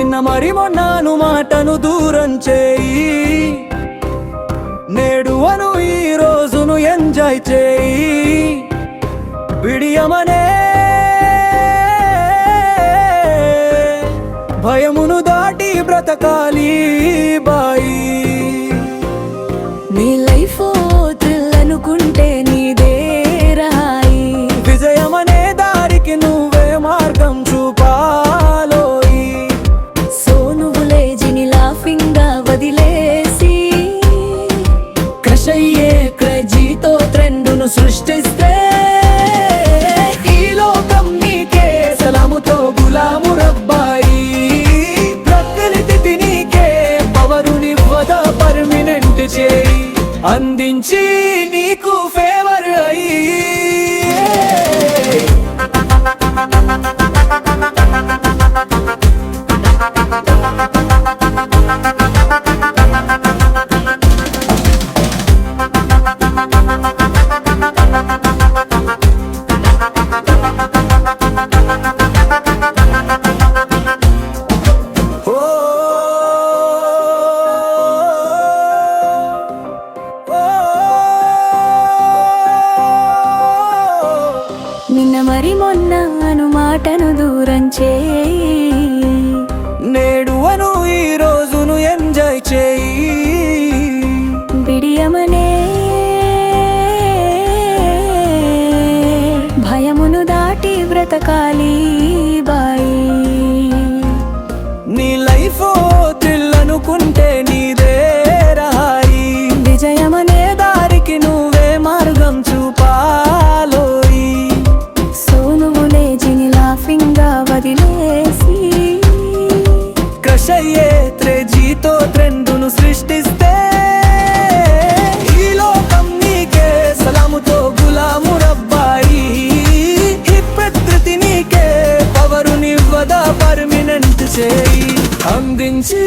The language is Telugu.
నిన్న మరి మొన్నాను మాటను దూరం చేయి, నేడు అను ఈ రోజును ఎంజాయ్ చేయి. విడియమనే భయమును దాటి బ్రతకాలి బాయి. నీ లైఫ్ థ్రిల్ అనుకుంటే నీదే రాయి, విజయమనే దారికి నువ్వే మార్గం చూపాలోయి. సో నువ్వు లేజిని లాఫింగ్ గా వదిలేసి క్రష్ అయ్యే క్రేజీతో ట్రెండును సృష్టిస్తే ఈ లోకం నీకే సలాముతో గులాము రబ్బాయి. ప్రకృతి నీకే పవరునివ్వద పర్మినెంట్ చేయి, అందించి నీకు ఫేవర్ అయ్యి. నిన్న మరి మొన్న అను మాటను దూరం చేయి, నేడు అను ఈ రోజును ఎంజాయ్ చేయి. బిడియమనే భయమును దాటి బ్రతకాలి బాయి. నీ లైఫ్ థ్రిల్ అనుకుంటే నీదే రాయి, విజయమనే దారికి నువ్వే మార్గం చూపాలోయి. సో నువ్వు లేజిని లాఫింగ్ గా వదిలేసి క్రష్ అయ్యే క్రేజీతో ట్రెండును సృష్టిస్తే ఈ లోకం నీకే సలాముతో గులాము రబ్బాయి. ఈ ప్రకృతి నీకే పవరునివ్వద పర్మినెంట్ చేయి, అందించి